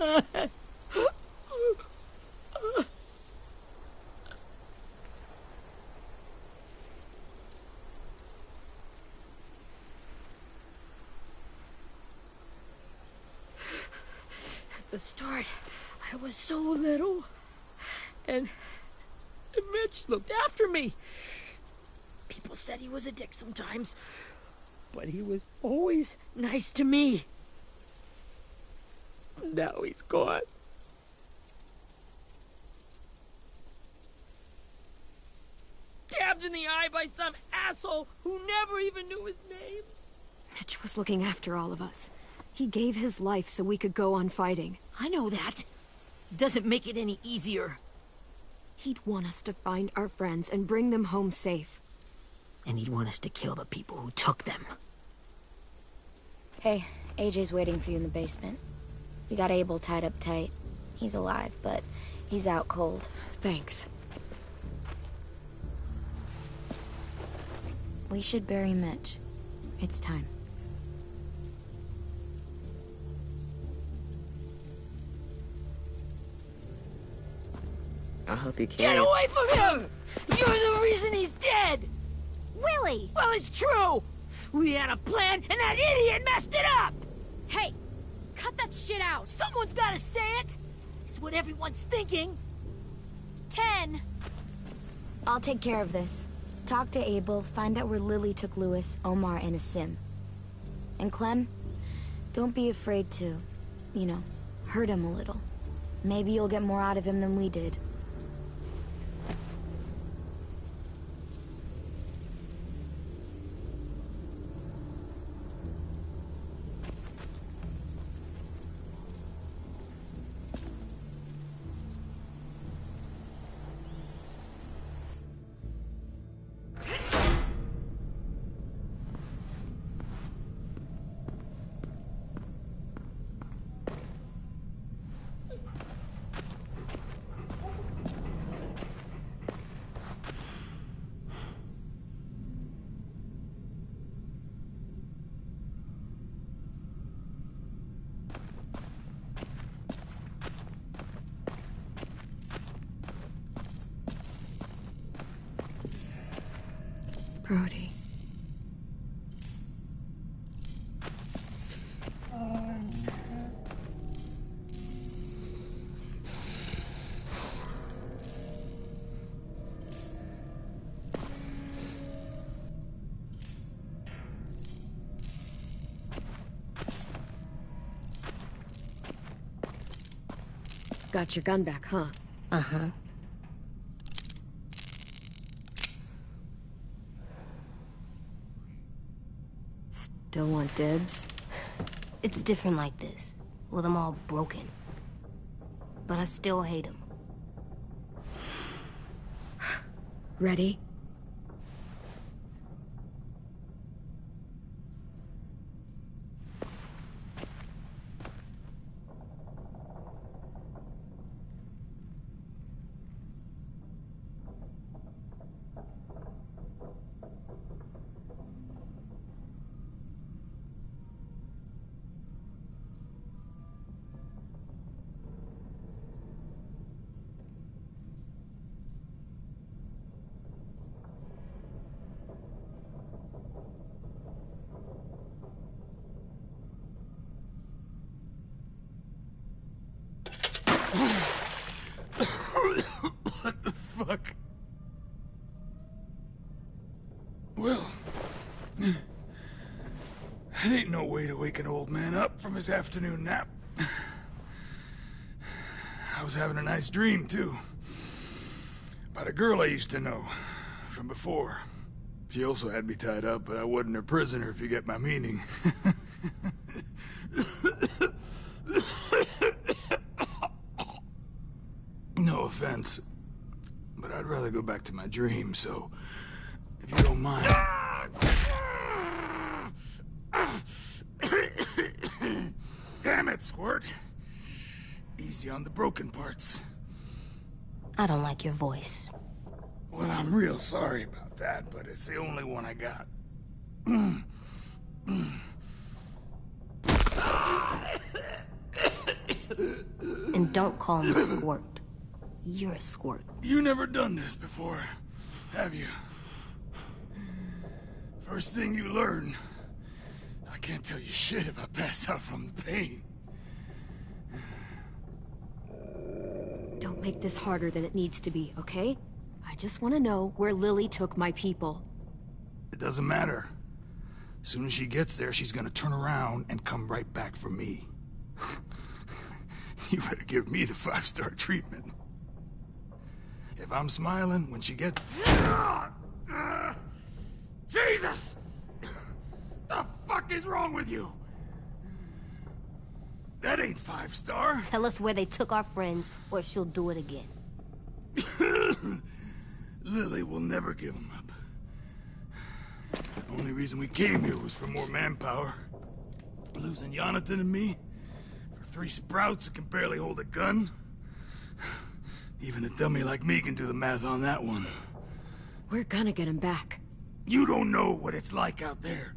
At the start, I was so little, and Mitch looked after me. People said he was a dick sometimes, but he was always nice to me. Now he's gone. Stabbed in the eye by some asshole who never even knew his name. Mitch was looking after all of us. He gave his life so we could go on fighting. I know that. Doesn't make it any easier. He'd want us to find our friends and bring them home safe. And he'd want us to kill the people who took them. Hey, AJ's waiting for you in the basement. We got Abel tied up tight. He's alive, but he's out cold. Thanks. We should bury Mitch. It's time. I'll help you carry Get it. away from him! You're the reason he's dead! Willie! Well, it's true! We had a plan, and that idiot messed it up! Hey! Cut that shit out! Someone's gotta say it! It's what everyone's thinking. 10! I'll take care of this. Talk to Abel, find out where Lily took Lewis, Omar, and Asim. And Clem, don't be afraid to, you know, hurt him a little. Maybe you'll get more out of him than we did. Brody. Got your gun back, huh? Uh-huh. Still want dibs? It's different like this, with them all broken. But I still hate them. Ready? What the fuck? Well, it ain't no way to wake an old man up from his afternoon nap. I was having a nice dream, too. About a girl I used to know from before. She also had me tied up, but I wasn't her prisoner, if you get my meaning. No offense, but I'd rather go back to my dream, so if you don't mind. Damn it, Squirt. Easy on the broken parts. I don't like your voice. Well, I'm real sorry about that, but it's the only one I got. Don't call me Squirt. You're a squirt. You never done this before, have you? First thing you learn, I can't tell you shit if I pass out from the pain. Don't make this harder than it needs to be, okay? I just want to know where Lily took my people. It doesn't matter. As soon as she gets there, she's gonna turn around and come right back for me. You better give me the 5-star treatment. If I'm smiling when she gets... Jesus! The fuck is wrong with you? That ain't 5-star. Tell us where they took our friends, or she'll do it again. Lily will never give them up. Only reason we came here was for more manpower. Losing Jonathan and me for 3 sprouts that can barely hold a gun. Even a dummy like me can do the math on that one. We're gonna get him back. You don't know what it's like out there.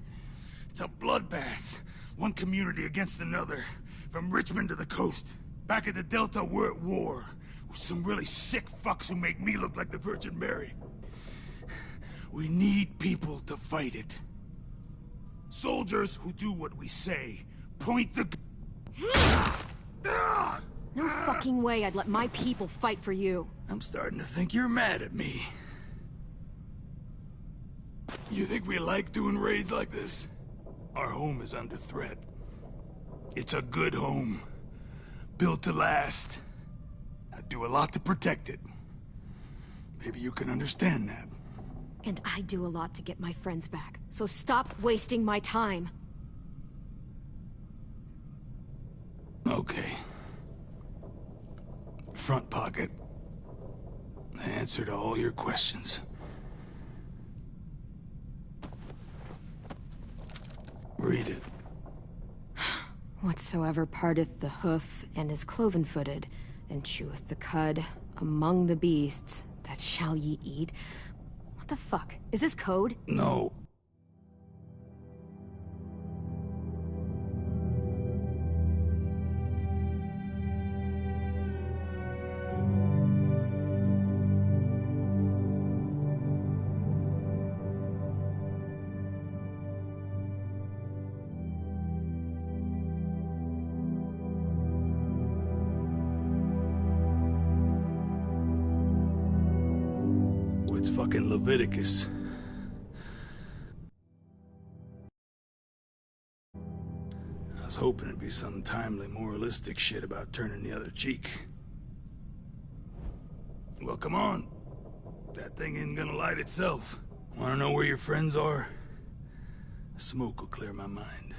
It's a bloodbath. One community against another. From Richmond to the coast. Back at the Delta, we're at war. With some really sick fucks who make me look like the Virgin Mary. We need people to fight it. Soldiers who do what we say. Point the... No fucking way I'd let my people fight for you. I'm starting to think you're mad at me. You think we like doing raids like this? Our home is under threat. It's a good home. Built to last. I'd do a lot to protect it. Maybe you can understand that. And I do a lot to get my friends back. So stop wasting my time. Okay. Front pocket. The answer to all your questions. Read it. Whatsoever parteth the hoof and is cloven-footed, and cheweth the cud among the beasts, that shall ye eat. What the fuck? Is this code? No. Fucking Leviticus. I was hoping it'd be some timely, moralistic shit about turning the other cheek. Well, come on. That thing ain't gonna light itself. Wanna know where your friends are? Smoke will clear my mind.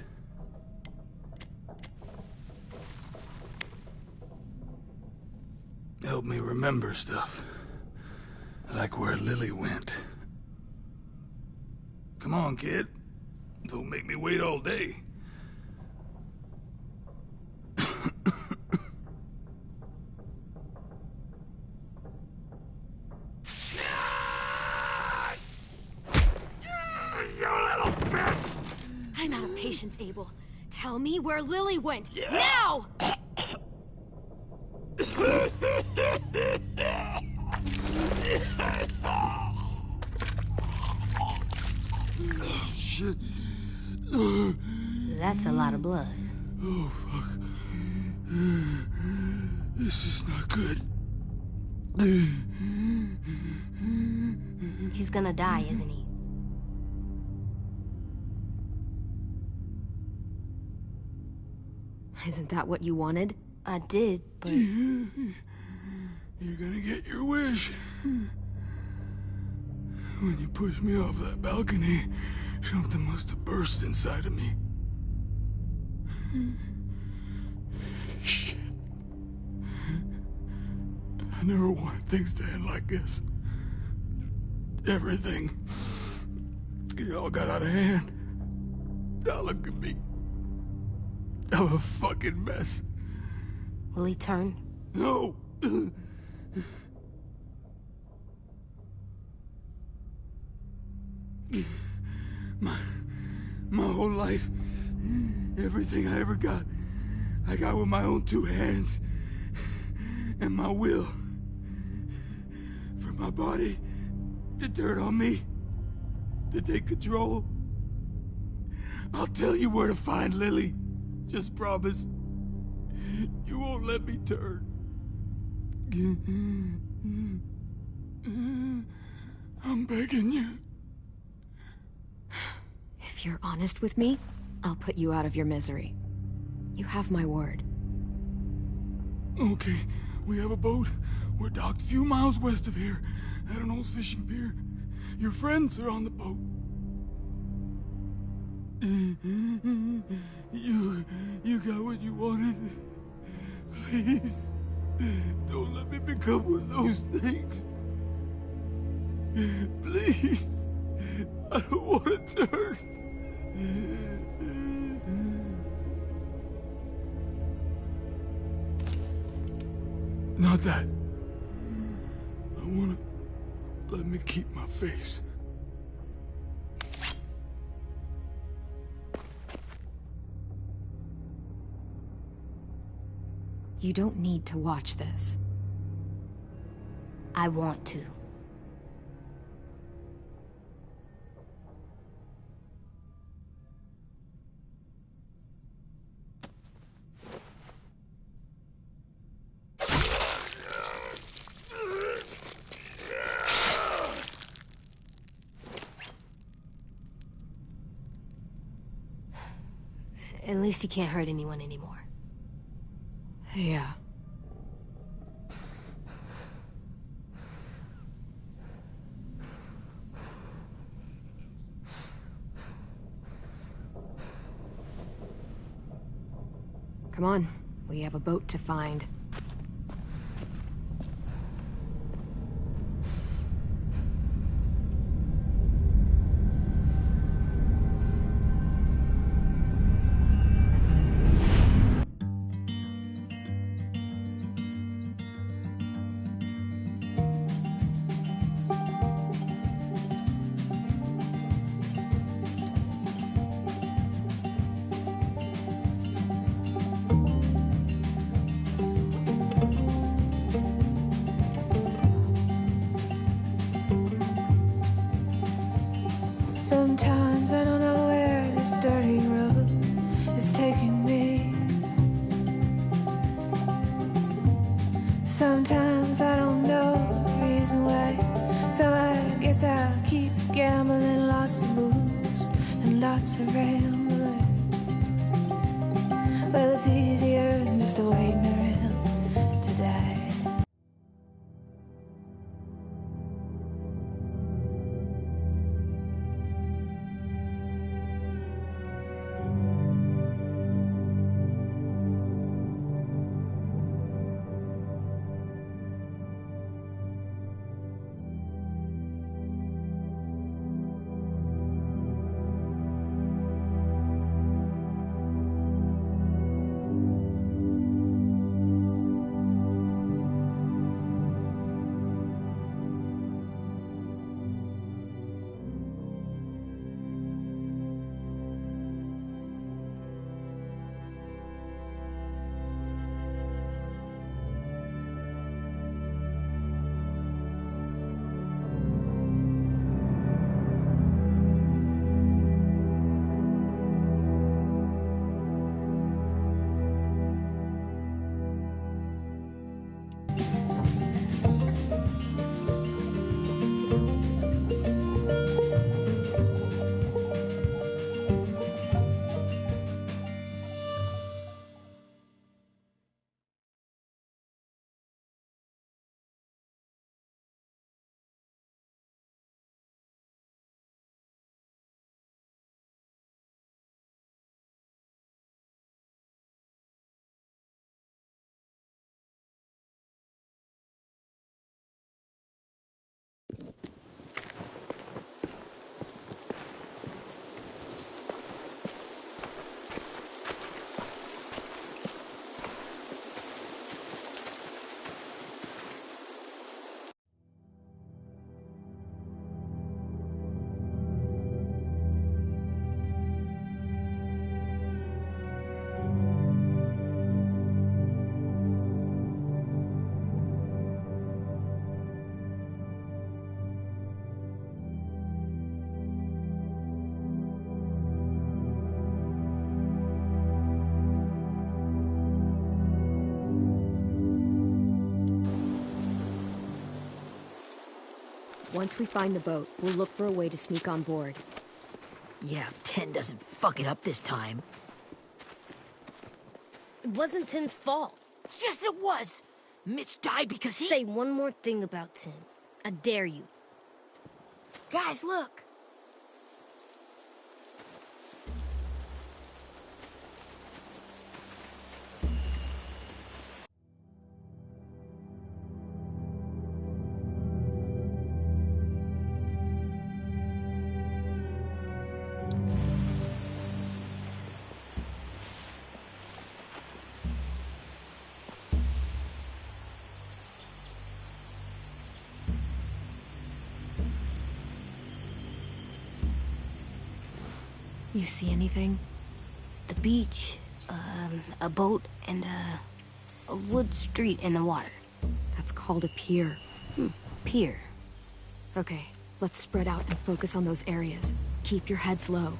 Help me remember stuff. Like where Lily went. Come on, kid. Don't make me wait all day. You little bitch! I'm out of patience, Abel. Tell me where Lily went. Now! Shit. That's a lot of blood. Oh, fuck. This is not good. He's gonna die, isn't he? Isn't that what you wanted? I did, but... You're gonna get your wish. When you pushed me off that balcony, something must have burst inside of me. Shit. I never wanted things to end like this. Everything. It all got out of hand. Now look at me. I'm a fucking mess. Will he turn? No! My whole life, everything I ever got, I got with my own 2 hands. and my will. For my body to turn on me, to take control. I'll tell you where to find Lily. Just promise. You won't let me turn. I'm begging you. If you're honest with me, I'll put you out of your misery. You have my word. Okay, we have a boat. We're docked a few miles west of here, at an old fishing pier. Your friends are on the boat. You got what you wanted. Please, don't let me become one of those things. Please, I don't want to turn. Not that. I want to let me keep my face. You don't need to watch this. I want to. At least he can't hurt anyone anymore. Yeah. Come on, we have a boat to find. Sometimes I don't know where this dirty road is taking me. Sometimes I don't know the reason why. So I guess I'll keep gambling, lots of moves and lots of rambling. Well, it's easier than just waiting around to die. Once we find the boat, we'll look for a way to sneak on board. Yeah, if 10 doesn't fuck it up this time. It wasn't 10's fault. Yes, it was! Mitch died because he... Say one more thing about 10. I dare you. Guys, look! You see anything? The beach, a boat, and a wood street in the water. That's called a pier. Pier. Okay, let's spread out and focus on those areas. Keep your heads low.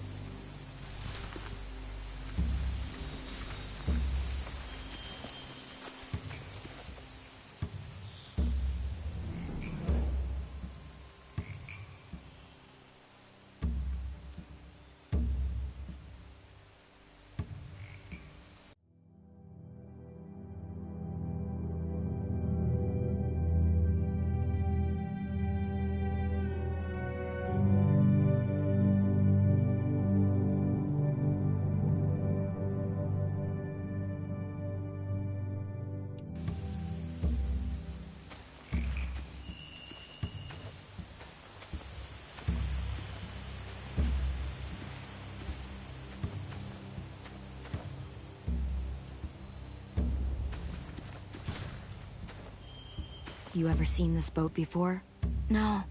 You ever seen this boat before? No.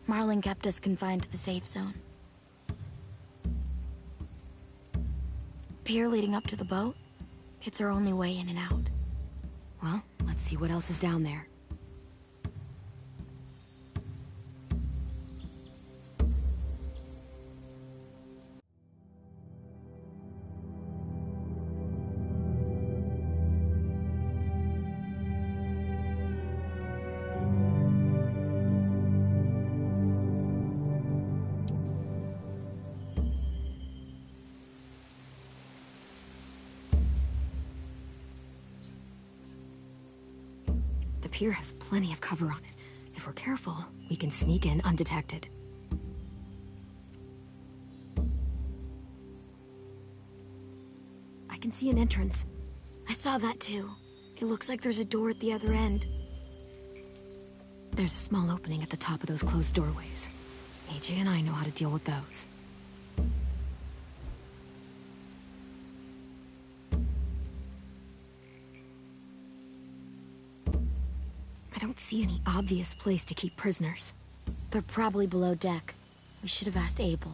Marlin kept us confined to the safe zone. Pier leading up to the boat? It's our only way in and out. Well, let's see what else is down there. The pier has plenty of cover on it. If we're careful, we can sneak in undetected. I can see an entrance. I saw that too. It looks like there's a door at the other end. There's a small opening at the top of those closed doorways. AJ and I know how to deal with those. I don't see any obvious place to keep prisoners. They're probably below deck. We should have asked Abel.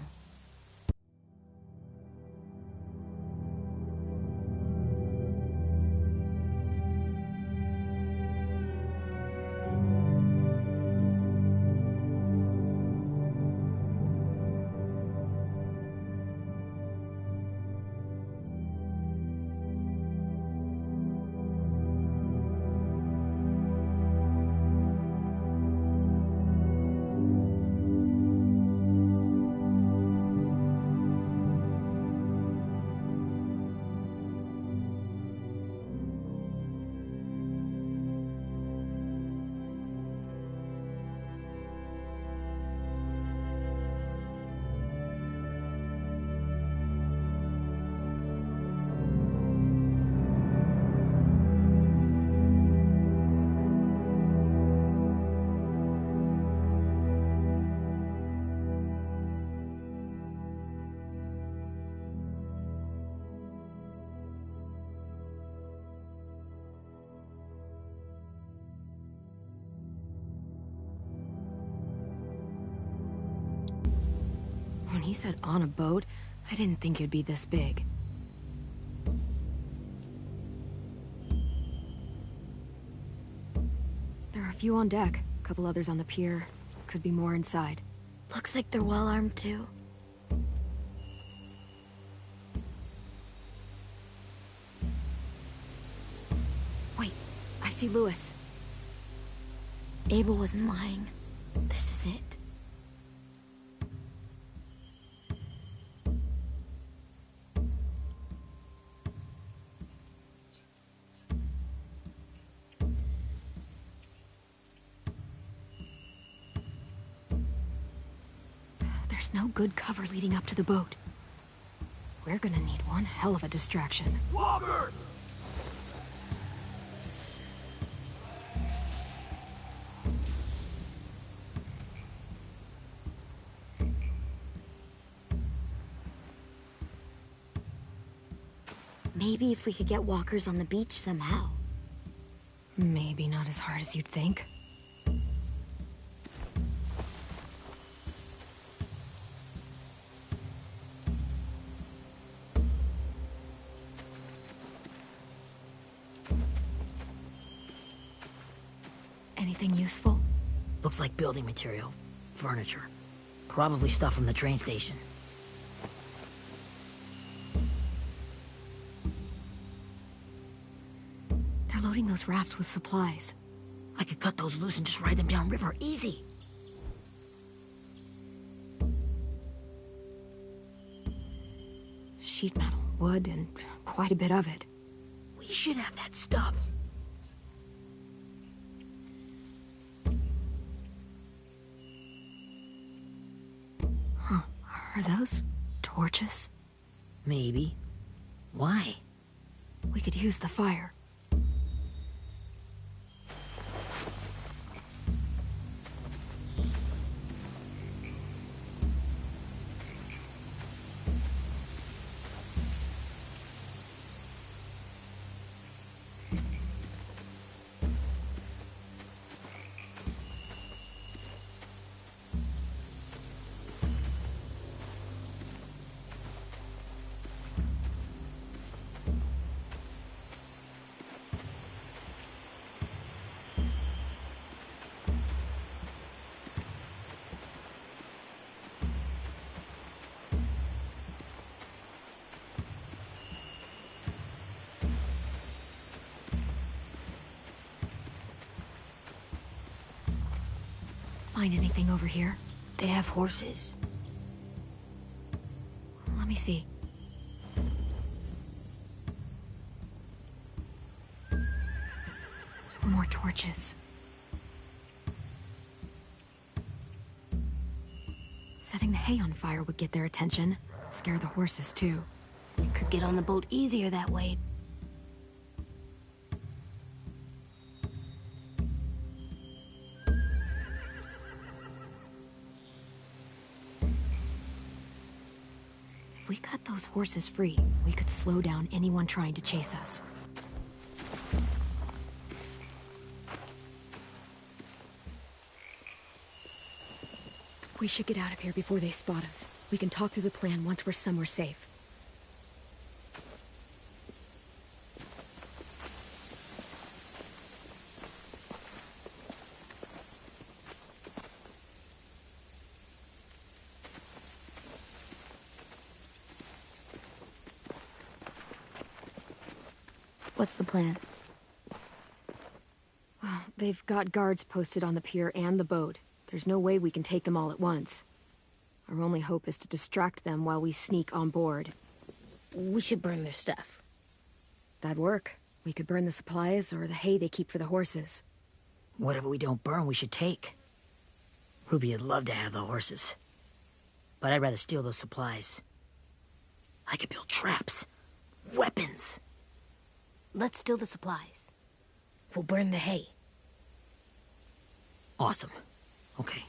When he said on a boat, I didn't think it'd be this big. There are a few on deck, a couple others on the pier. Could be more inside. Looks like they're well armed too. Wait, I see Lewis. Abel wasn't lying. This is it. no good cover leading up to the boat. We're gonna need one hell of a distraction. Walker! Maybe if we could get walkers on the beach somehow. Maybe not as hard as you'd think. Anything useful? Looks like building material. Furniture. Probably stuff from the train station. They're loading those rafts with supplies. I could cut those loose and just ride them downriver. Easy. Sheet metal, wood, and quite a bit of it. We should have that stuff. Are those torches? Maybe. Why? We could use the fire. Find anything over here? They have horses. Let me see. More torches. Setting the hay on fire would get their attention. Scare the horses, too. We could get on the boat easier that way. If we cut those horses free, we could slow down anyone trying to chase us. We should get out of here before they spot us. We can talk through the plan once we're somewhere safe. What's the plan? Well, they've got guards posted on the pier and the boat. There's no way we can take them all at once. Our only hope is to distract them while we sneak on board. We should burn their stuff. That'd work. We could burn the supplies or the hay they keep for the horses. Whatever we don't burn, we should take. Ruby would love to have the horses. But I'd rather steal those supplies. I could build traps. Weapons. Let's steal the supplies. We'll burn the hay. Awesome. Okay.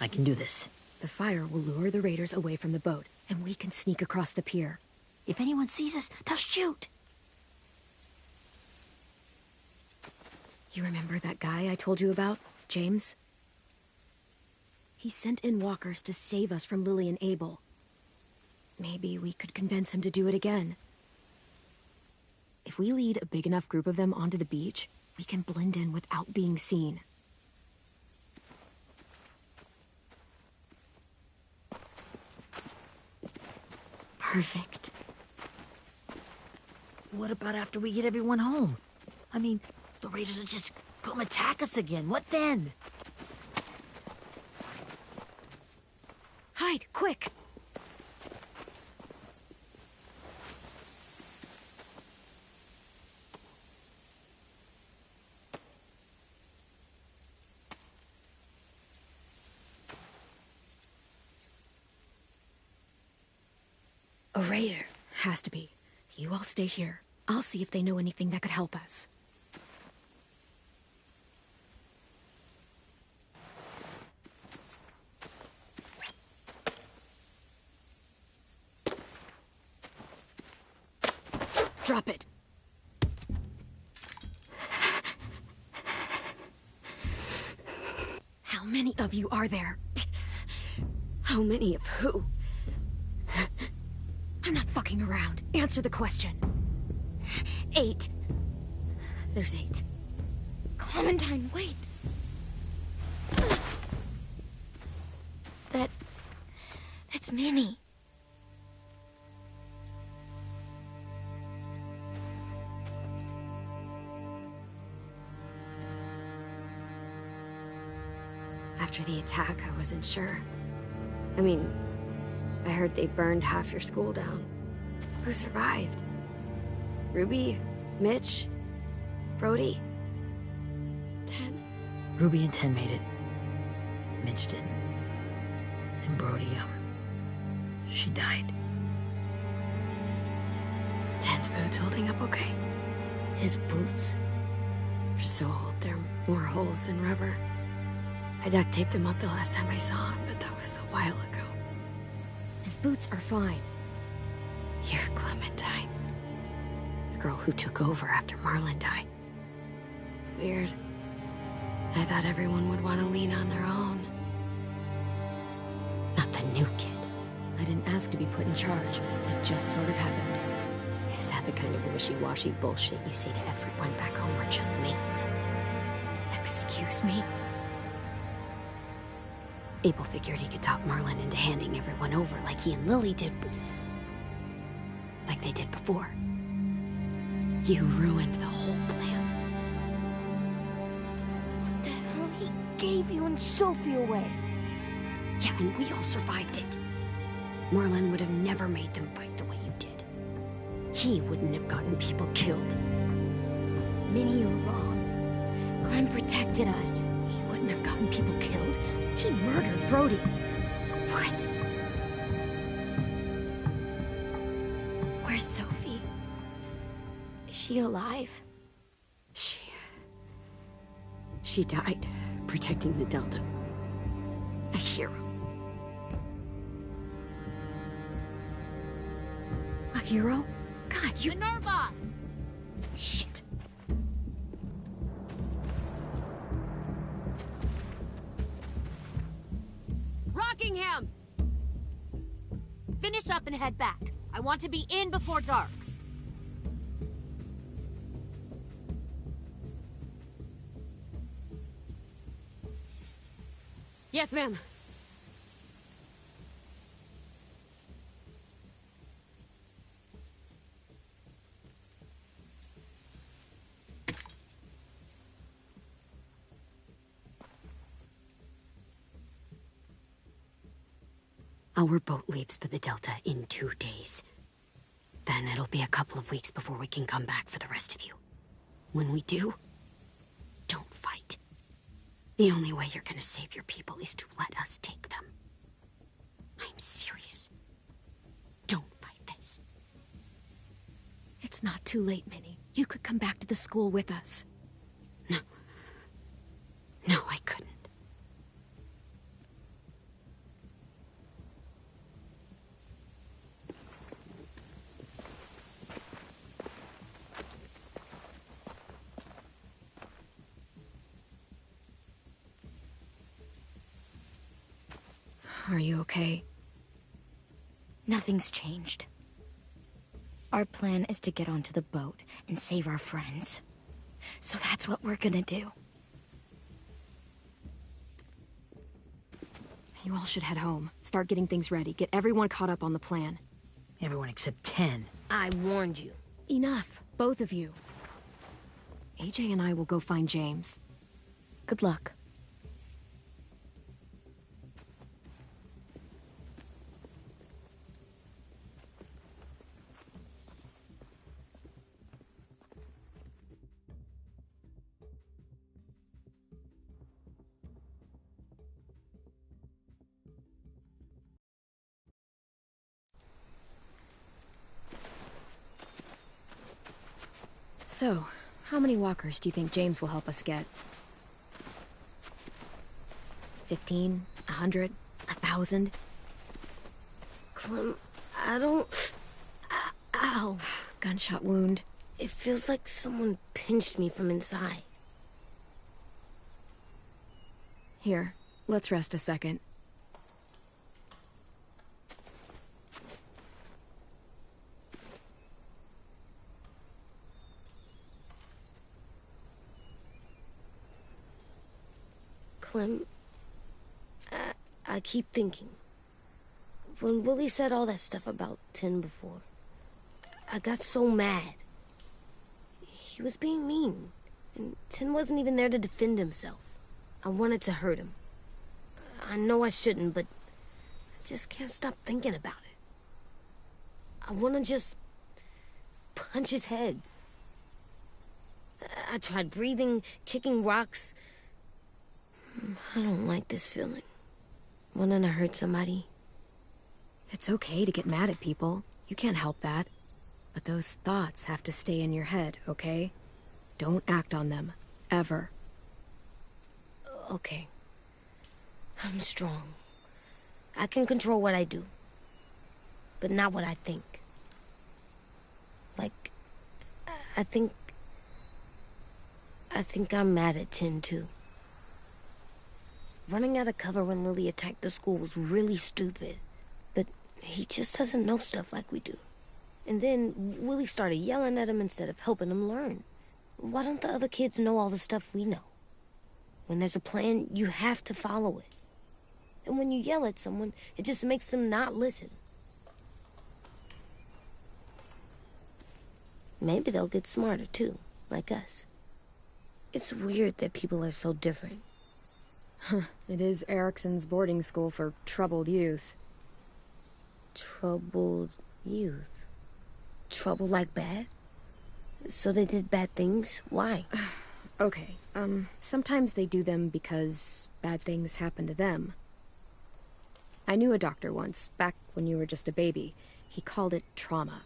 I can do this. The fire will lure the raiders away from the boat, and we can sneak across the pier. If anyone sees us, they'll shoot. You remember that guy I told you about? James? He sent in walkers to save us from Lily and Abel. Maybe we could convince him to do it again. If we lead a big enough group of them onto the beach, we can blend in without being seen. Perfect. What about after we get everyone home? I mean, the raiders will just come attack us again. What then? Hide, quick! raider. Has to be. You all stay here. I'll see if they know anything that could help us. Drop it. How many of you are there? How many of who? I'm not fucking around. Answer the question. 8. There's 8. Clementine, wait. That's Minnie. After the attack, I wasn't sure. I mean, I heard they burned half your school down. Who survived? Ruby? Mitch? Brody? 10? Ruby and 10 made it. Mitch didn't. And Brody, she died. 10's boots holding up okay? His boots? They're so old, they're more holes than rubber. I duct taped him up the last time I saw him, but that was a while ago. His boots are fine. You're Clementine. The girl who took over after Marlon died. It's weird. I thought everyone would want to lean on their own. Not the new kid. I didn't ask to be put in charge. It just sort of happened. Is that the kind of wishy-washy bullshit you say to everyone back home, or just me? Excuse me? Abel figured he could talk Marlon into handing everyone over like he and Lily did, like they did before. You ruined the whole plan. What the hell? He gave you and Sophie away. Yeah, and we all survived it. Marlon would have never made them fight the way you did. He wouldn't have gotten people killed. Minnie, you're wrong. Clem protected us. He wouldn't have gotten people killed. He murdered Brody. What? Where's Sophie? Is she alive? She died protecting the Delta. A hero. A hero? God, you... Minerva! Shit. Rockingham! Finish up and head back. I want to be in before dark. Yes, ma'am. Our boat leaves for the Delta in 2 days. Then it'll be a couple of weeks before we can come back for the rest of you. When we do, don't fight. The only way you're gonna save your people is to let us take them. I'm serious. Don't fight this. It's not too late, Minnie. You could come back to the school with us. No, I couldn't. Are you okay? Nothing's changed. Our plan is to get onto the boat and save our friends. So that's what we're gonna do. You all should head home. Start getting things ready. Get everyone caught up on the plan. Everyone except 10. I warned you. Enough, both of you. AJ and I will go find James. Good luck. So, how many walkers do you think James will help us get? 15? 100? 1,000? Clem, I don't... Ow. Gunshot wound. It feels like someone pinched me from inside. Here, let's rest a second. Clem, I keep thinking. When Willie said all that stuff about Tin before, I got so mad. He was being mean, and Tin wasn't even there to defend himself. I wanted to hurt him. I know I shouldn't, but I just can't stop thinking about it. I want to just punch his head. I tried breathing, kicking rocks. I don't like this feeling. Wanting to hurt somebody. It's okay to get mad at people. You can't help that. But those thoughts have to stay in your head, okay? Don't act on them. Ever. Okay. I'm strong. I can control what I do. But not what I think. Like, I think I'm mad at Tin, too. Running out of cover when Lily attacked the school was really stupid. But he just doesn't know stuff like we do. And then Willie started yelling at him instead of helping him learn. Why don't the other kids know all the stuff we know? When there's a plan, you have to follow it. And when you yell at someone, it just makes them not listen. Maybe they'll get smarter, too, like us. It's weird that people are so different. It is Erickson's boarding school for troubled youth. Troubled youth? Trouble like bad? So they did bad things? Why? Okay, sometimes they do them because bad things happen to them. I knew a doctor once, back when you were just a baby. He called it trauma.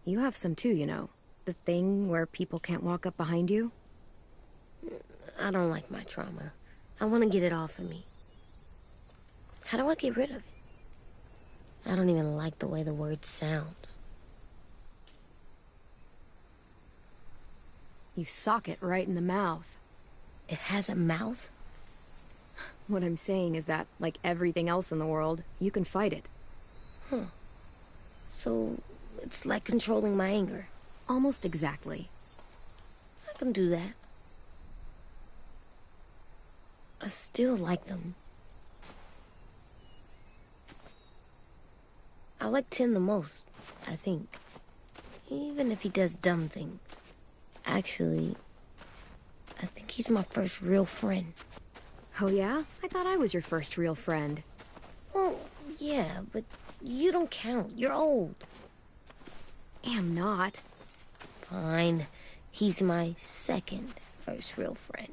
You have some too, you know. The thing where people can't walk up behind you. I don't like my trauma. I want to get it off of me. How do I get rid of it? I don't even like the way the word sounds. You sock it right in the mouth. It has a mouth? What I'm saying is that, like everything else in the world, you can fight it. Huh. So, it's like controlling my anger. Almost exactly. I can do that. I still like them. I like Tin the most, I think. Even if he does dumb things. Actually, I think he's my first real friend. Oh yeah? I thought I was your first real friend. Well, yeah, but you don't count. You're old. Am not. Fine. He's my second first real friend.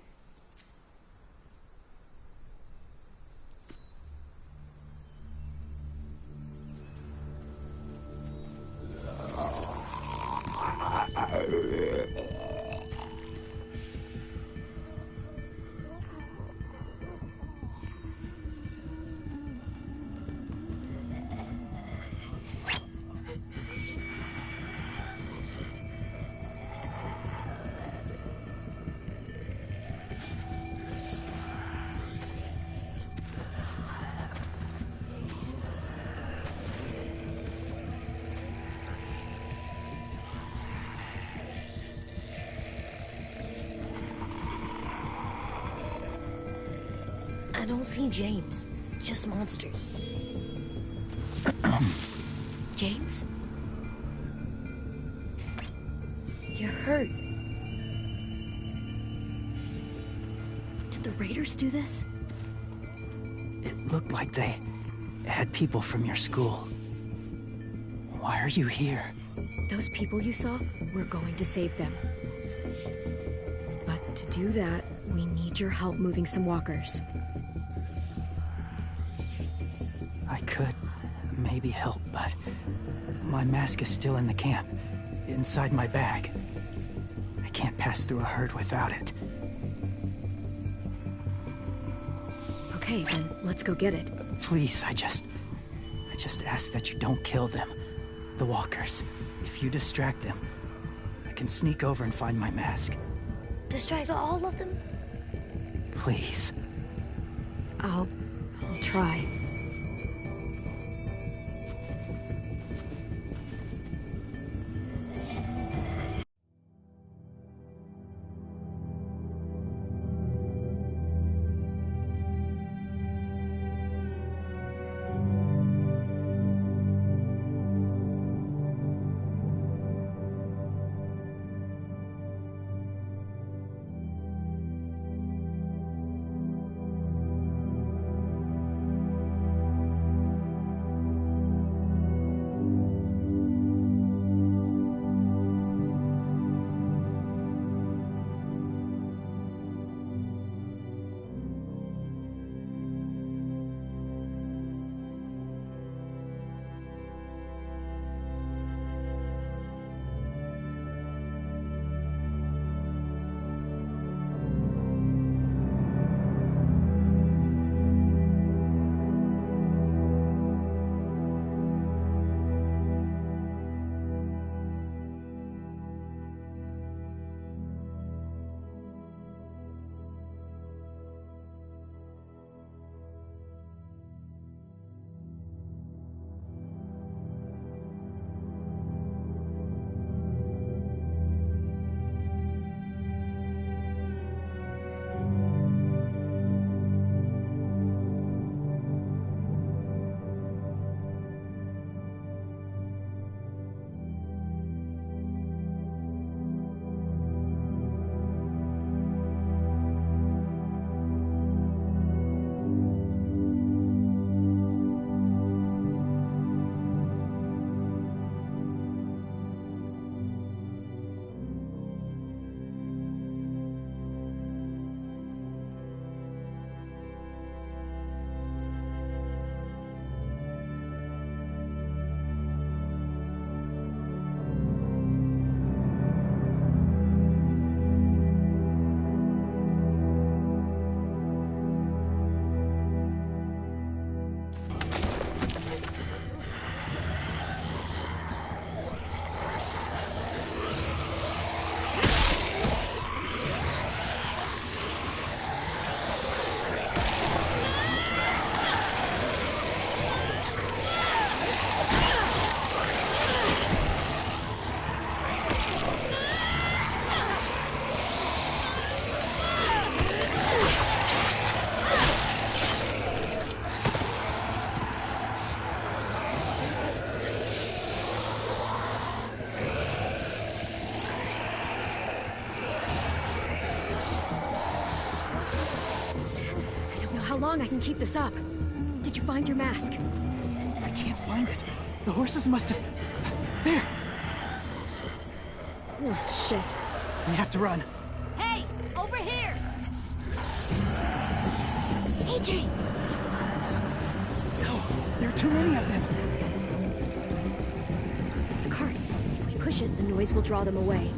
I don't see James, just monsters. James? You're hurt. Did the Raiders do this? It looked like they had people from your school. Why are you here? Those people you saw, we're going to save them. But to do that, we need your help moving some walkers. I could maybe help, but my mask is still in the camp, inside my bag. can't pass through a herd without it. Okay, then let's go get it. Please, I just ask that you don't kill them. The walkers. If you distract them, I can sneak over and find my mask. Distract all of them? Please. I'll try. How long I can keep this up? Did you find your mask? I can't find it. The horses must have... There! Oh, shit. We have to run. Hey! Over here! AJ! No, there are too many of them. The cart. If we push it, the noise will draw them away.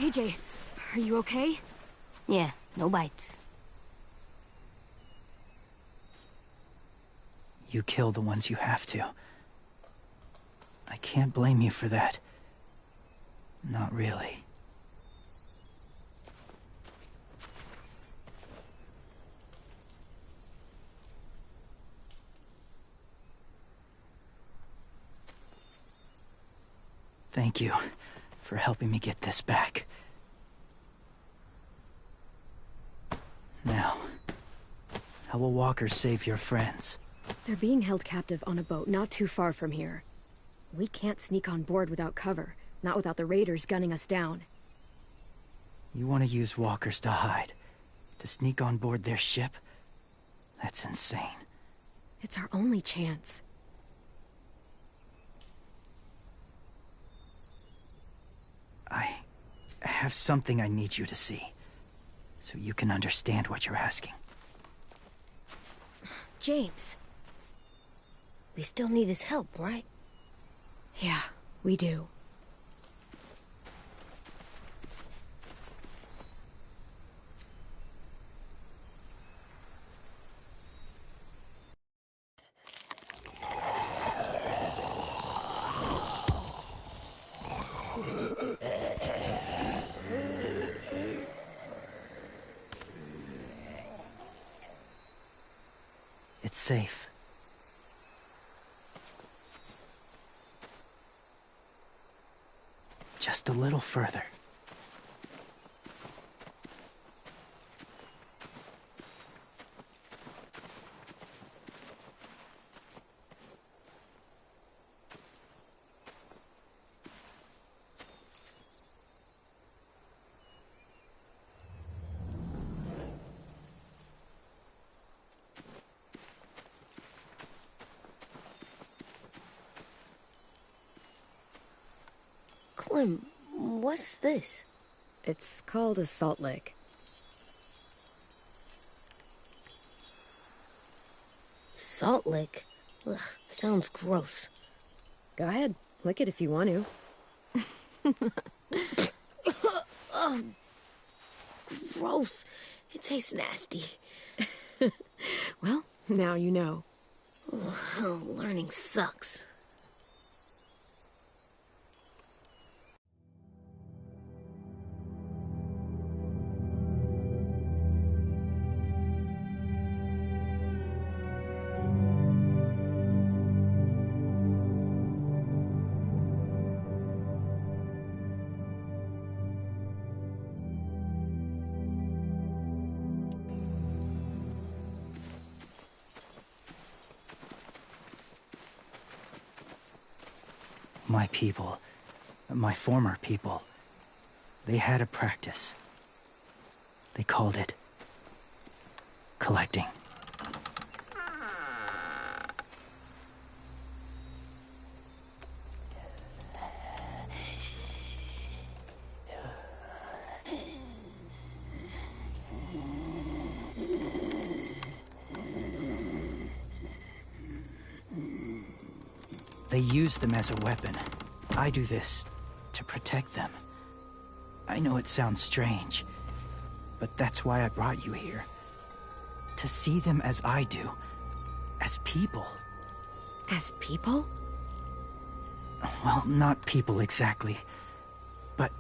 AJ, are you okay? Yeah, no bites. You kill the ones you have to. I can't blame you for that. Not really. Thank you for helping me get this back. Now, How will walkers save your friends? They're being held captive on a boat not too far from here. We can't sneak on board without cover, not without the raiders gunning us down. You want to use walkers to hide? To sneak on board their ship? That's insane. It's our only chance. I have something I need you to see, so you can understand what you're asking. James. We still need his help, right? Yeah, we do. It's safe. Just a little further. Clem, what's this? It's called a salt lick. Salt lick? Ugh, sounds gross. Go ahead, lick it if you want to. Oh, gross. It tastes nasty. Well, now you know. Ugh, learning sucks. My people, my former people, they had a practice. They called it collecting. They use them as a weapon. I do this to protect them. I know it sounds strange, but that's why I brought you here. To see them as I do. As people. As people? Well, not people exactly, but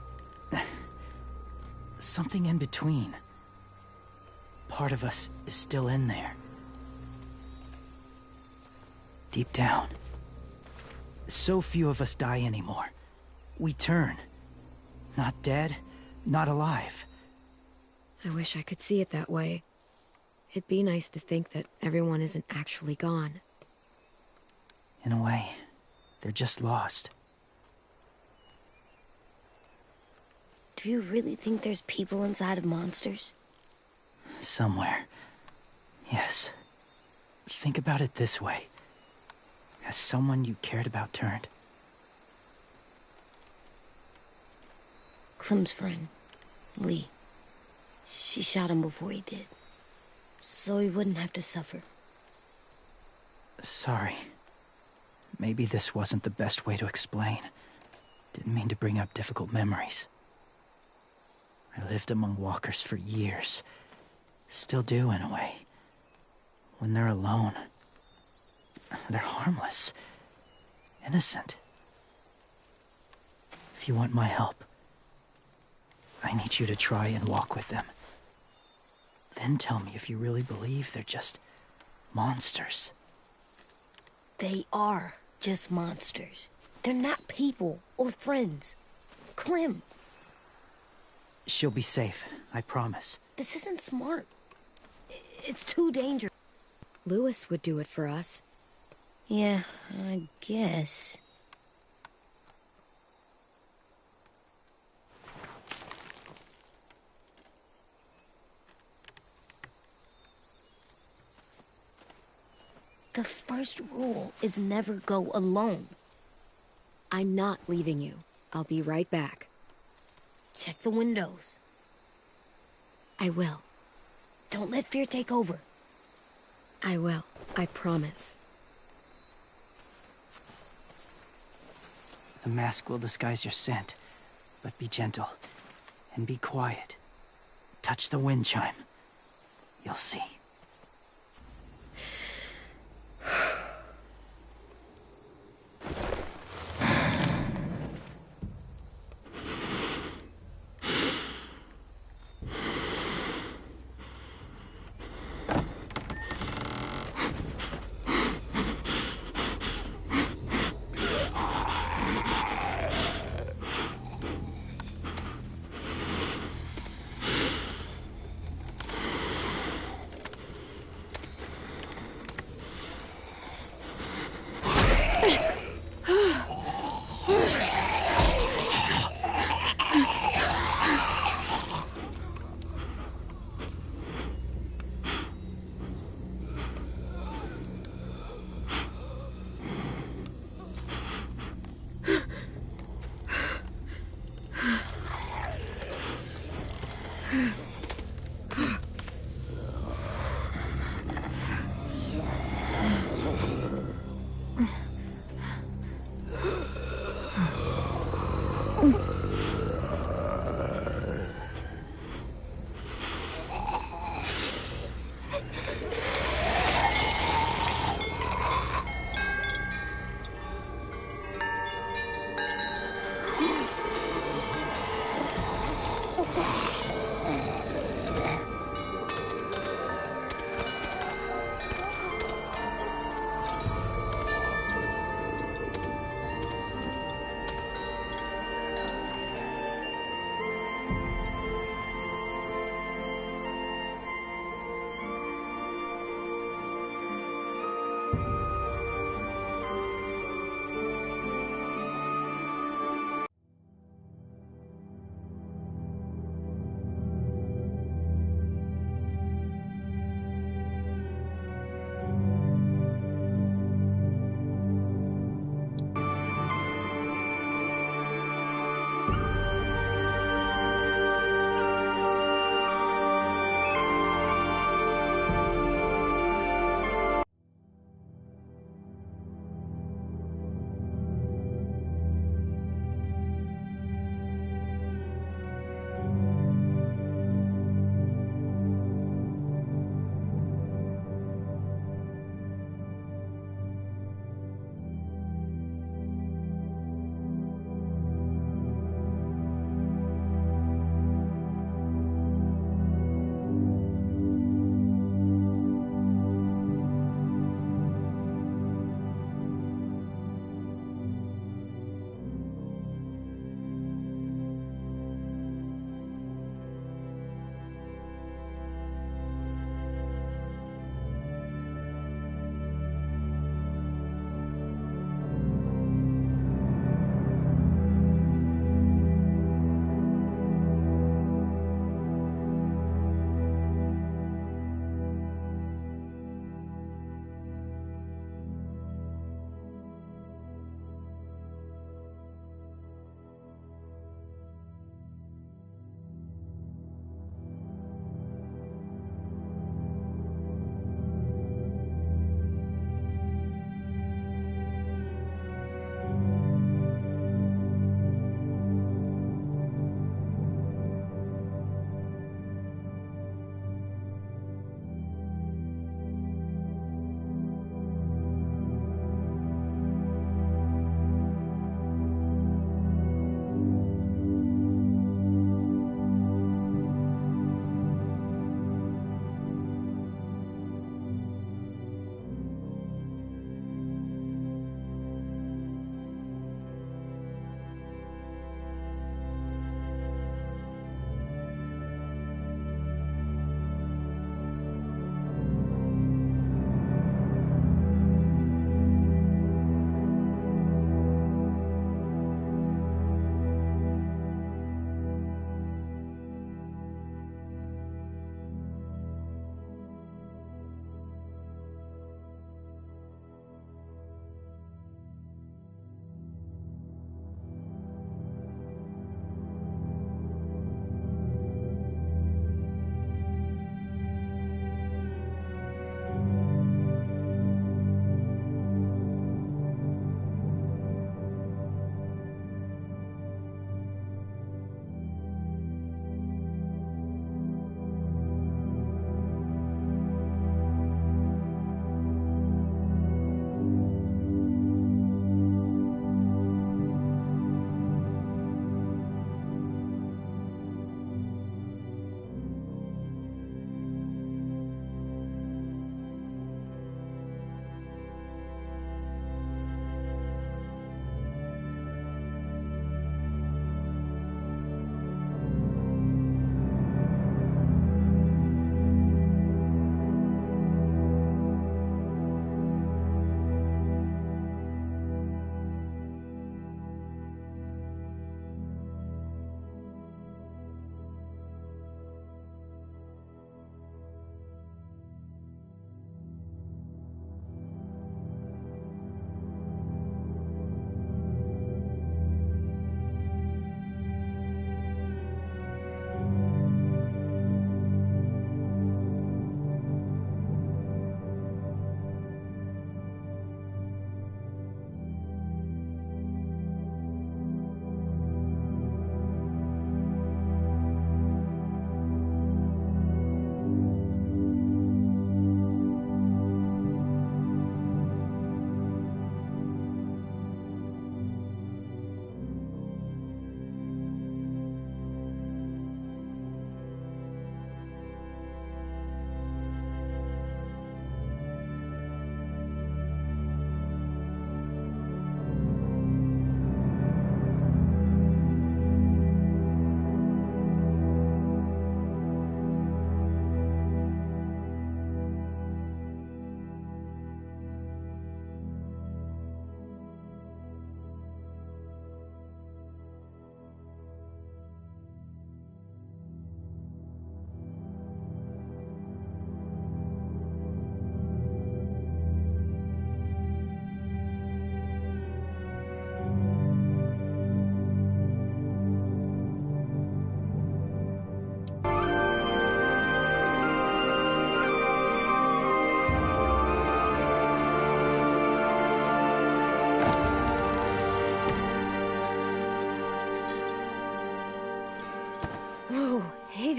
something in between. Part of us is still in there. Deep down. So few of us die anymore. We turn. Not dead, not alive. I wish I could see it that way. It'd be nice to think that everyone isn't actually gone. In a way, they're just lost. Do you really think there's people inside of monsters? Somewhere. Yes. Think about it this way. Has someone you cared about turned? Clem's friend, Lee. She shot him before he did. So he wouldn't have to suffer. Sorry. Maybe this wasn't the best way to explain. Didn't mean to bring up difficult memories. I lived among walkers for years. Still do, in a way. When they're alone, they're harmless. Innocent. If you want my help, I need you to try and walk with them. Then tell me if you really believe they're just monsters. They are just monsters. They're not people or friends. Clem, She'll be safe, I promise. this isn't smart. It's too dangerous. Lewis would do it for us. Yeah, I guess. The first rule is never go alone. I'm not leaving you. I'll be right back. Check the windows. I will. Don't let fear take over. I will. I promise. The mask will disguise your scent, but be gentle and be quiet. Touch the wind chime. You'll see.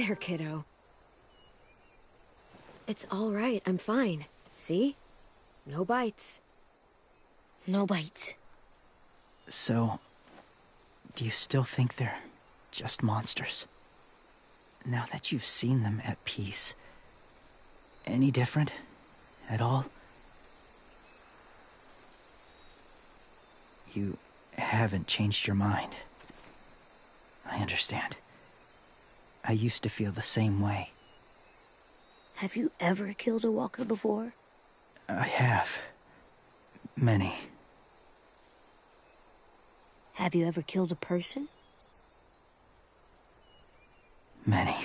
there, kiddo. It's all right, I'm fine. See? No bites. No bites. So, do you still think they're just monsters? Now that you've seen them at peace, any different at all? You haven't changed your mind. I understand. I used to feel the same way. Have you ever killed a walker before? I have. Many. Have you ever killed a person? Many.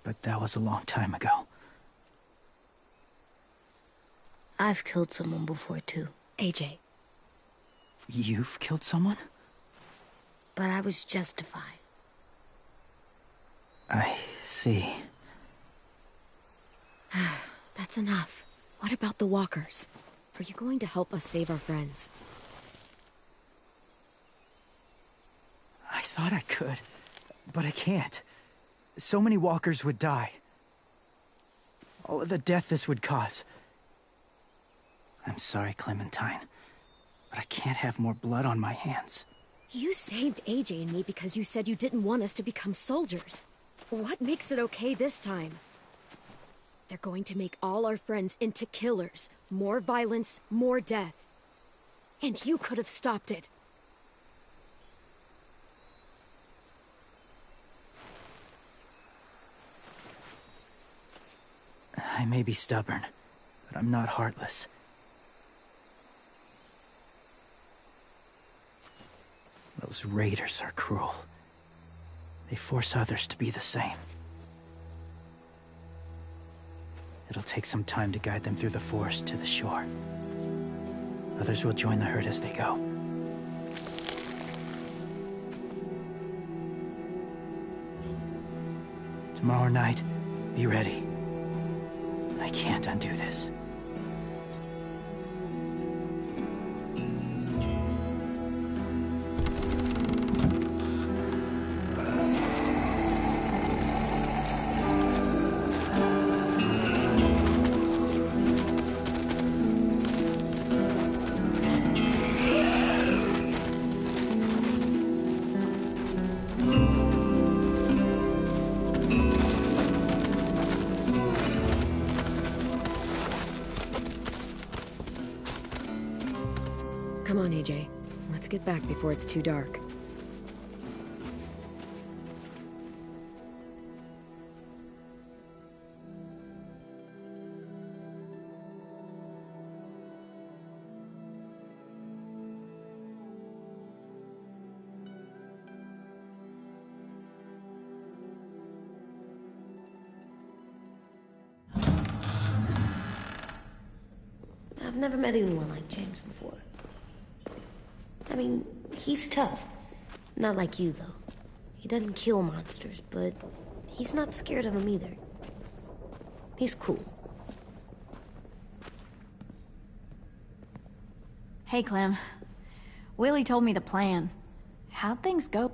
But that was a long time ago. I've killed someone before, too. AJ. You've killed someone? But I was justified. I see. That's enough. What about the walkers? Are you going to help us save our friends? I thought I could, but I can't. So many walkers would die. Oh, the death this would cause. I'm sorry, Clementine, but I can't have more blood on my hands. You saved AJ and me because you said you didn't want us to become soldiers. What makes it okay this time? They're going to make all our friends into killers. More violence, more death. And you could have stopped it. I may be stubborn, but I'm not heartless. Those raiders are cruel. They force others to be the same. It'll take some time to guide them through the forest to the shore. Others will join the herd as they go. Tomorrow night, be ready. I can't undo this. Come on, AJ. Let's get back before it's too dark. I've never met anyone like James before. I mean, he's tough. Not like you, though. He doesn't kill monsters, but he's not scared of them either. He's cool. Hey, Clem. Willie told me the plan. How'd things go?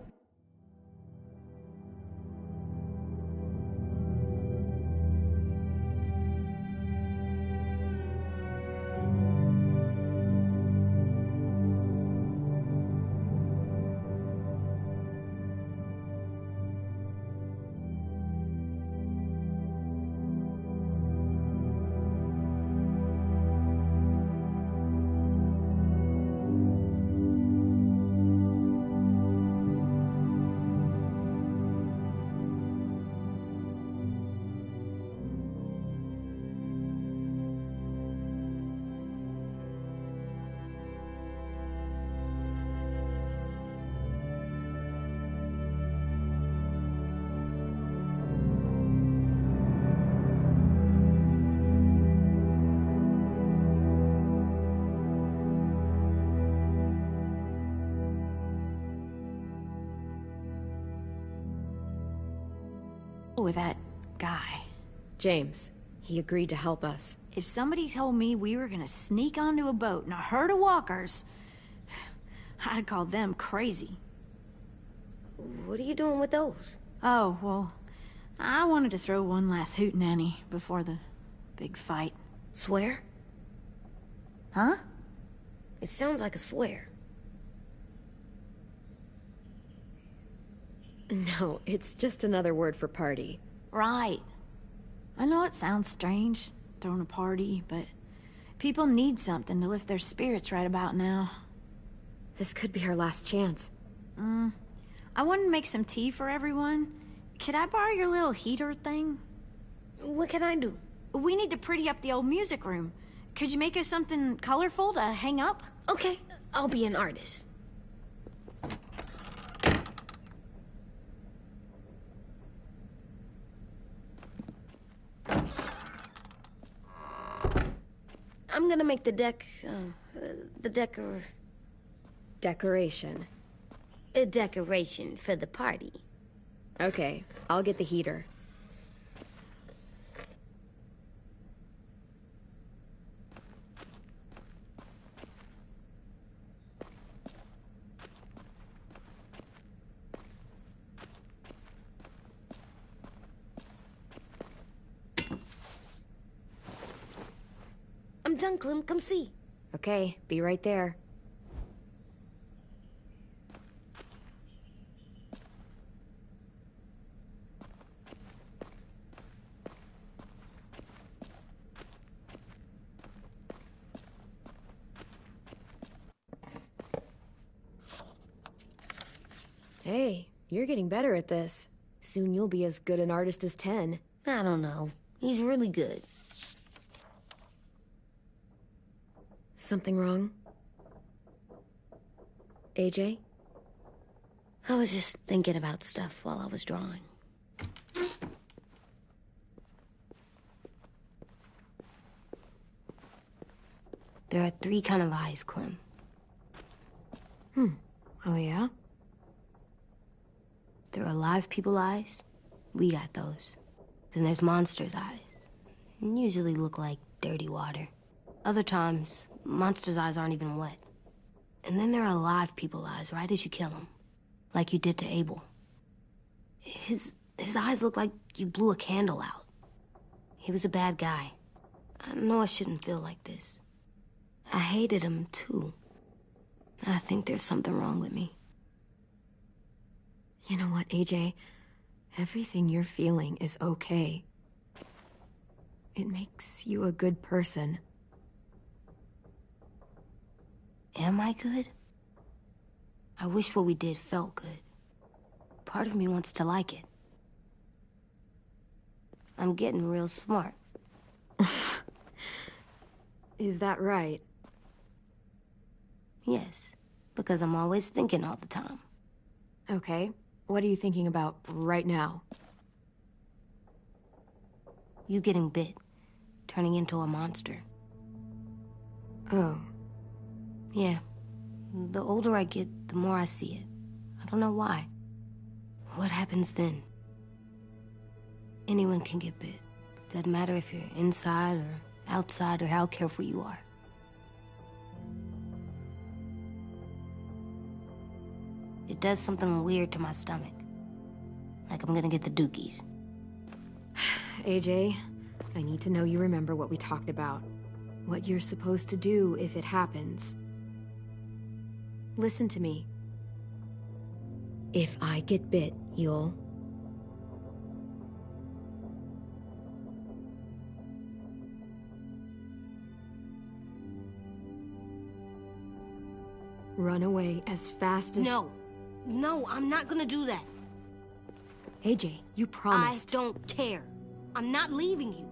With that guy. James, he agreed to help us. If somebody told me we were gonna sneak onto a boat in a herd of walkers, I'd call them crazy. What are you doing with those? Oh, well, I wanted to throw one last hootenanny before the big fight. Swear? Huh? It sounds like a swear. No, it's just another word for party. Right. I know it sounds strange, throwing a party, but people need something to lift their spirits right about now. This could be our last chance. I wanted to make some tea for everyone. Could I borrow your little heater thing? What can I do? We need to pretty up the old music room. Could you make us something colorful to hang up? Okay, I'll be an artist. I'm gonna make the Decoration. a decoration for the party. Okay, I'll get the heater. I'm done, Clem. Come see. Okay, be right there. Hey, you're getting better at this. Soon you'll be as good an artist as 10. I don't know. He's really good. Something wrong? AJ? I was just thinking about stuff while I was drawing. There are 3 kinds of eyes, Clem. Oh yeah? There are live people eyes. We got those. Then there's monsters' eyes. Usually look like dirty water. Other times, monsters' eyes aren't even wet. And then there are live people eyes right as you kill them. Like you did to Abel. His eyes look like you blew a candle out. He was a bad guy. I know I shouldn't feel like this. I hated him, too. I think there's something wrong with me. You know what, AJ? Everything you're feeling is okay. It makes you a good person. Am I good? I wish what we did felt good. Part of me wants to like it. I'm getting real smart. Is that right? Yes, because I'm always thinking all the time. Okay. What are you thinking about right now? You getting bit, turning into a monster. Oh. Yeah. The older I get, the more I see it. I don't know why. What happens then? Anyone can get bit. Doesn't matter if you're inside or outside or how careful you are. It does something weird to my stomach. Like I'm gonna get the dookies. AJ, I need to know you remember what we talked about. What you're supposed to do if it happens. Listen to me. If I get bit, you'll... run away as fast as... No, I'm not gonna do that. AJ, you promised. I don't care. I'm not leaving you.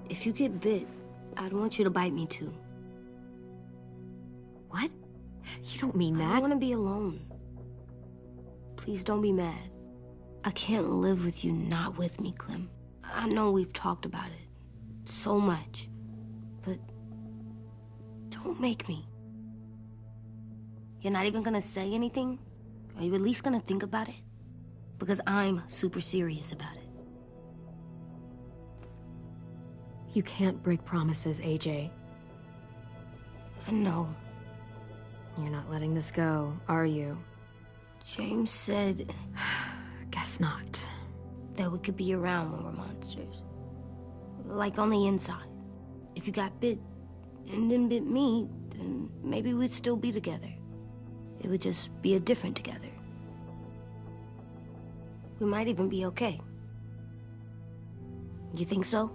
If you get bit, I'd want you to bite me too. What? You don't mean that. I want to be alone. Please don't be mad. I can't live with you not with me, Clem. I know we've talked about it so much, but don't make me. You're not even gonna say anything? Are you at least gonna think about it? Because I'm super serious about it. You can't break promises, AJ. I know. You're not letting this go, are you? James said... Guess not. That we could be around when we're monsters. Like on the inside. If you got bit and then bit me, then maybe we'd still be together. It would just be a different together. We might even be okay. You think so?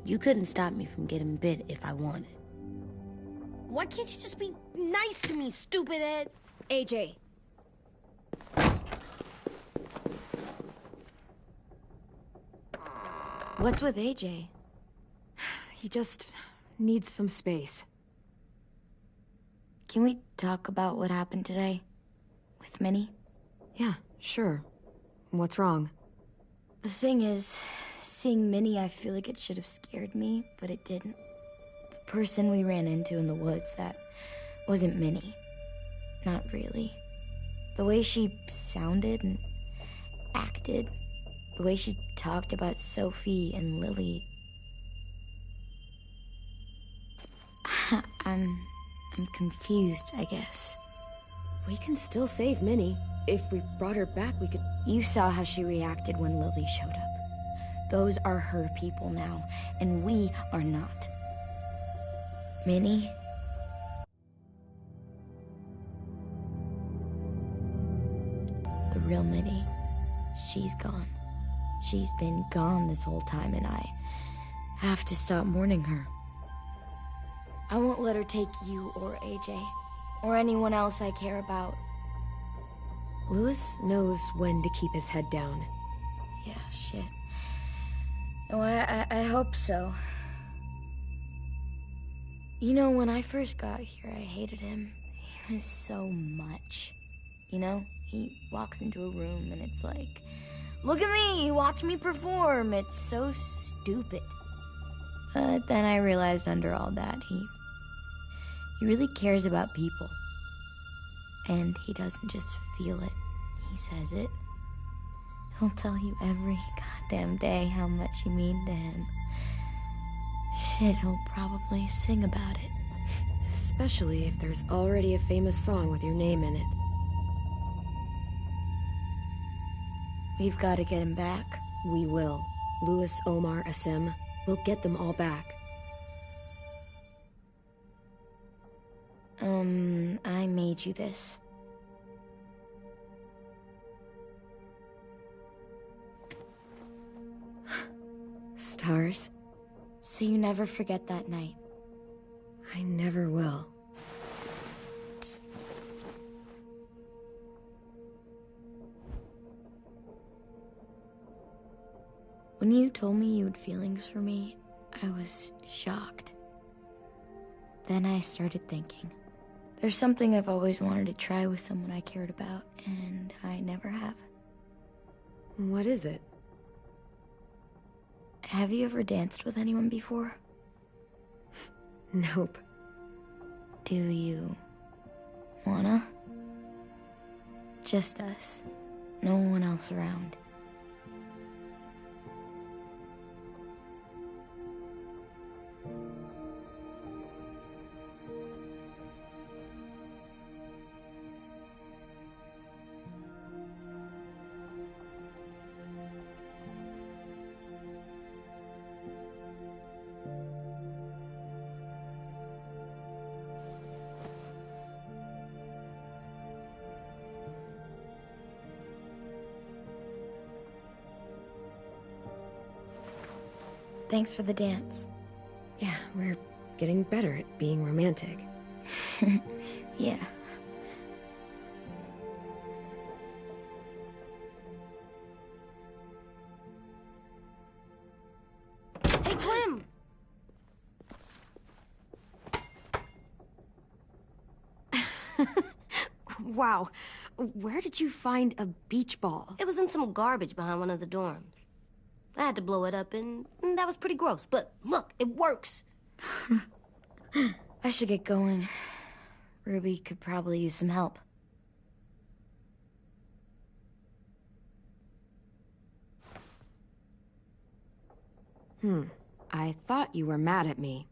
You couldn't stop me from getting bit if I wanted. Why can't you just be nice to me, stupid Ed? AJ. What's with AJ? He just needs some space. Can we talk about what happened today? With Minnie? Yeah, sure. What's wrong? The thing is, seeing Minnie, I feel like it should have scared me, but it didn't. The person we ran into in the woods, that wasn't Minnie. Not really. The way she sounded and acted, the way she talked about Sophie and Lily. I'm confused, I guess. We can still save Minnie. If we brought her back, we could... You saw how she reacted when Lily showed up. Those are her people now, and we are not. Minnie? The real Minnie. She's gone. She's been gone this whole time, and I have to stop mourning her. I won't let her take you or AJ, or anyone else I care about. Louis knows when to keep his head down. Yeah, shit. Oh, I hope so. You know, when I first got here, I hated him. He was so much. You know, he walks into a room and it's like, look at me, watch me perform. It's so stupid. But then I realized under all that, he really cares about people. And he doesn't just feel it, he says it. He'll tell you every goddamn day how much you mean to him. Shit, he'll probably sing about it. Especially if there's already a famous song with your name in it. We've got to get him back. We will. Louis, Omar, Asim. We'll get them all back. I made you this. Stars? So you never forget that night. I never will. When you told me you had feelings for me, I was shocked. Then I started thinking. There's something I've always wanted to try with someone I cared about, and I never have. What is it? Have you ever danced with anyone before? Nope. Do you wanna? Just us. No one else around. Thanks for the dance. Yeah, we're getting better at being romantic. Yeah. Hey, Clem! Wow. Where did you find a beach ball? It was in some garbage behind one of the dorms. I had to blow it up, and that was pretty gross. But look, it works. I should get going. Ruby could probably use some help. I thought you were mad at me.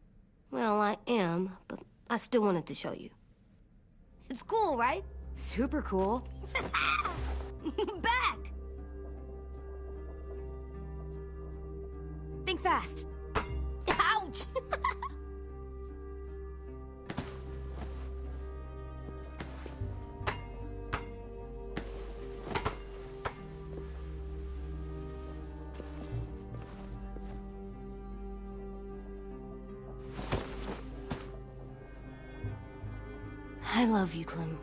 Well, I am, but I still wanted to show you. It's cool, right? Super cool. Back! Think fast. Ouch! I love you, Clem.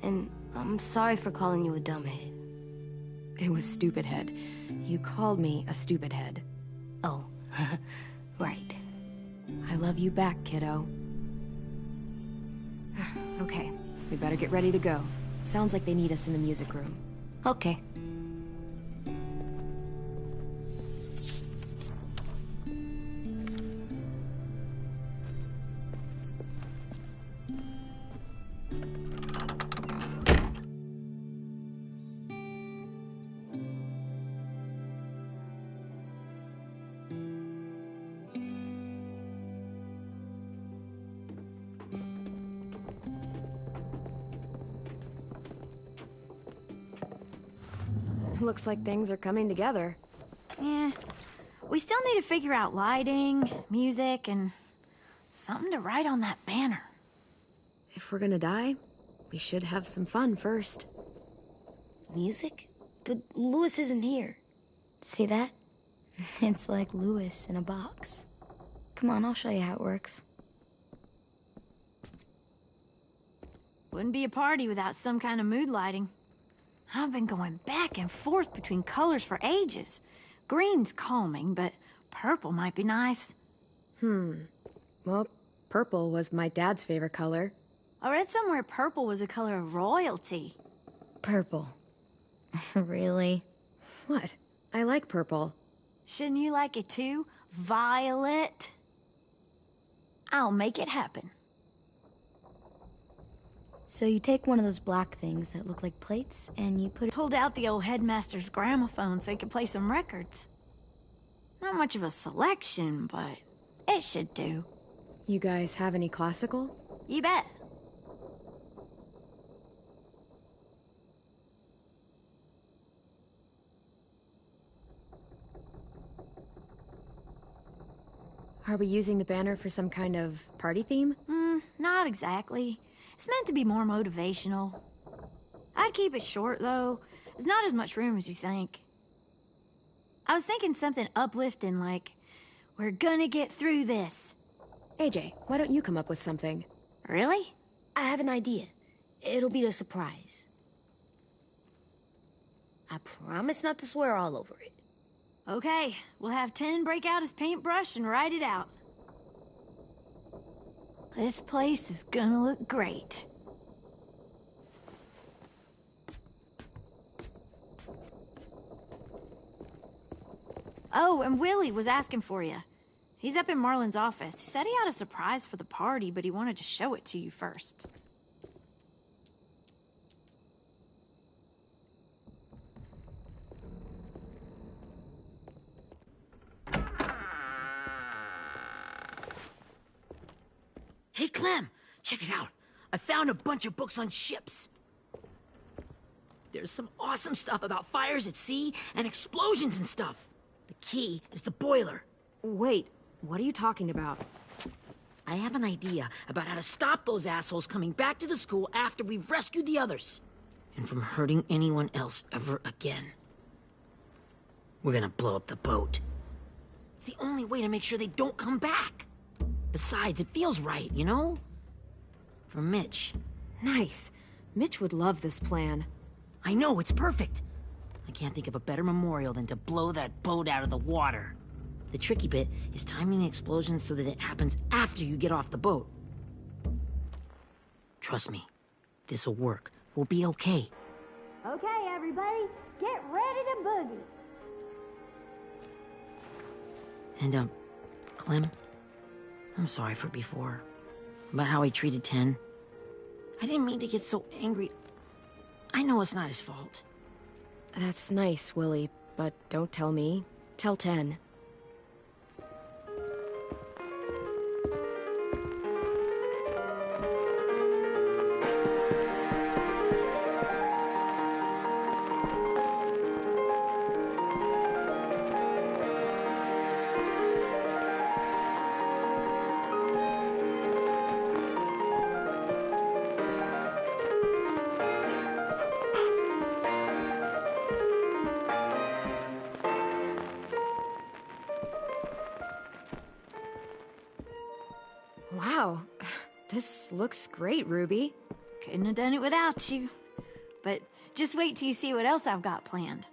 And I'm sorry for calling you a dumbhead. It was stupid head. You called me a stupid head. Oh, right. I love you back, kiddo. Okay, we better get ready to go. Sounds like they need us in the music room. Okay. Looks like things are coming together. Yeah. We still need to figure out lighting, music, and something to write on that banner. If we're gonna die, we should have some fun first. Music? But Louis isn't here. See that? It's like Louis in a box. Come on, I'll show you how it works. Wouldn't be a party without some kind of mood lighting. I've been going back and forth between colors for ages. Green's calming, but purple might be nice. Well, purple was my dad's favorite color. I read somewhere purple was a color of royalty. Purple. Really? What? I like purple. Shouldn't you like it too? Violet? I'll make it happen. So you take one of those black things that look like plates, and you put it... Pulled out the old headmaster's gramophone so he could play some records. Not much of a selection, but it should do. You guys have any classical? You bet. Are we using the banner for some kind of party theme? Not exactly. It's meant to be more motivational. I'd keep it short, though. There's not as much room as you think. I was thinking something uplifting like, we're gonna get through this. AJ, why don't you come up with something? Really? I have an idea. It'll be a surprise. I promise not to swear all over it. Okay, we'll have 10 break out his paintbrush and write it out. This place is gonna look great. Oh, and Willie was asking for you. He's up in Marlin's office. He said he had a surprise for the party, but he wanted to show it to you first. Hey, Clem, check it out. I found a bunch of books on ships. There's some awesome stuff about fires at sea and explosions and stuff. The key is the boiler. Wait, what are you talking about? I have an idea about how to stop those assholes coming back to the school after we've rescued the others. And from hurting anyone else ever again. We're gonna blow up the boat. It's the only way to make sure they don't come back. Besides, it feels right, you know? For Mitch. Nice. Mitch would love this plan. I know, it's perfect. I can't think of a better memorial than to blow that boat out of the water. The tricky bit is timing the explosion so that it happens after you get off the boat. Trust me, this'll work. We'll be okay. Okay, everybody, get ready to boogie. And, Clem, I'm sorry for before. About how I treated Ten. I didn't mean to get so angry. I know it's not his fault. That's nice, Willie, but don't tell me. Tell 10. Wow. This looks great, Ruby. Couldn't have done it without you. But just wait till you see what else I've got planned.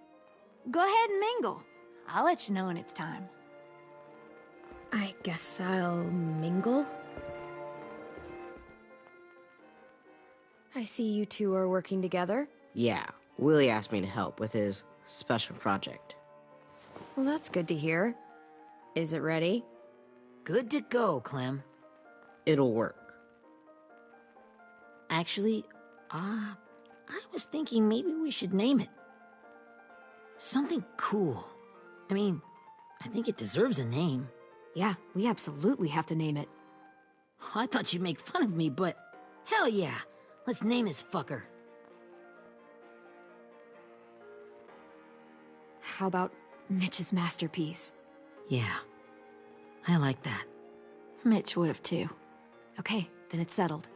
Go ahead and mingle. I'll let you know when it's time. I guess I'll mingle? I see you two are working together. Yeah, Willie asked me to help with his special project. Well, that's good to hear. Is it ready? Good to go, Clem. It'll work. Actually, I was thinking maybe we should name it. Something cool. I mean, I think it deserves a name. Yeah, we absolutely have to name it. I thought you'd make fun of me, but hell yeah. Let's name this fucker. How about Mitch's masterpiece? Yeah, I like that. Mitch would have too. Okay, then it's settled.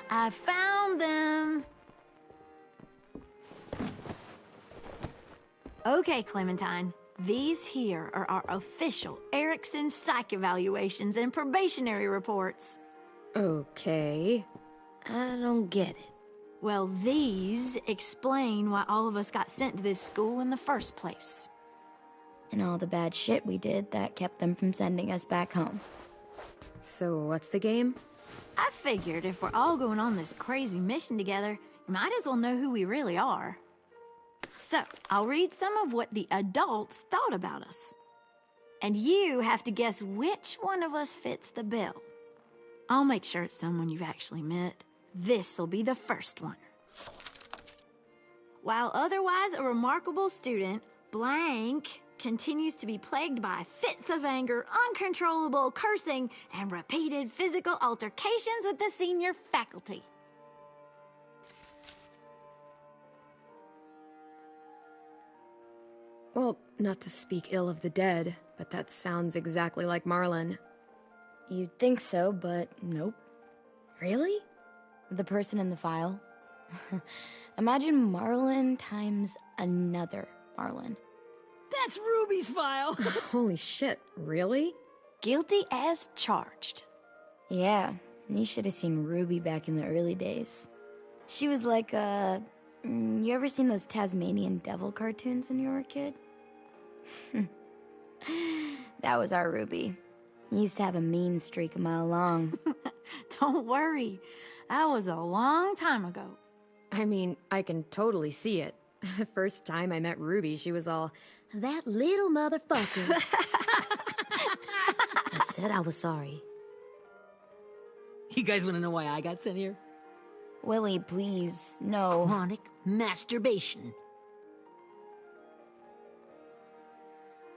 I found them. Okay, Clementine. These here are our official Erickson psych evaluations and probationary reports. Okay. I don't get it. Well, these explain why all of us got sent to this school in the first place. And all the bad shit we did that kept them from sending us back home. So what's the game? I figured if we're all going on this crazy mission together, you might as well know who we really are. So, I'll read some of what the adults thought about us. And you have to guess which one of us fits the bill. I'll make sure it's someone you've actually met. This'll be the first one. While otherwise a remarkable student, blank continues to be plagued by fits of anger, uncontrollable cursing, and repeated physical altercations with the senior faculty. Well, not to speak ill of the dead, but that sounds exactly like Marlon. You'd think so, but nope. Really? The person in the file. Imagine Marlon times another Marlon. That's Ruby's file! Holy shit, really? Guilty as charged. Yeah, you should have seen Ruby back in the early days. She was like you ever seen those Tasmanian devil cartoons when you were a kid? That was our Ruby. He used to have a mean streak a mile long. Don't worry. That was a long time ago. I mean, I can totally see it. The first time I met Ruby, she was all, "That little motherfucker." I said I was sorry. You guys want to know why I got sent here? Willie, please, no. Chronic masturbation.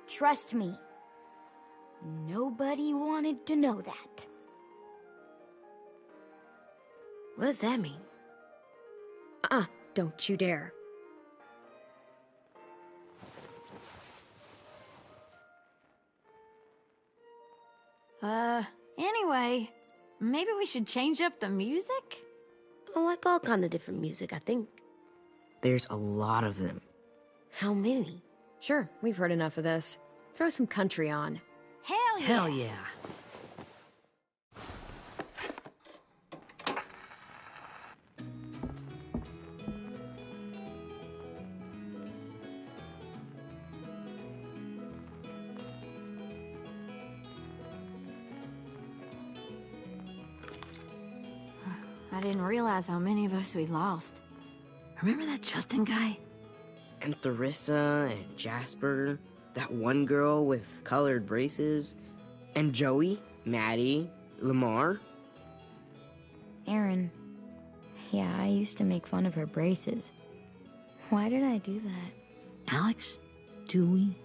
Trust me. Nobody wanted to know that. What does that mean? Don't you dare. Anyway, maybe we should change up the music? I like all kind of different music, I think. There's a lot of them. How many? Sure, we've heard enough of this. Throw some country on. Hell yeah! Hell yeah. I didn't realize how many of us we'd lost. Remember that Justin guy? And Theresa and Jasper, that one girl with colored braces, and Joey, Maddie, Lamar. Aaron. Yeah, I used to make fun of her braces. Why did I do that? Alex, do we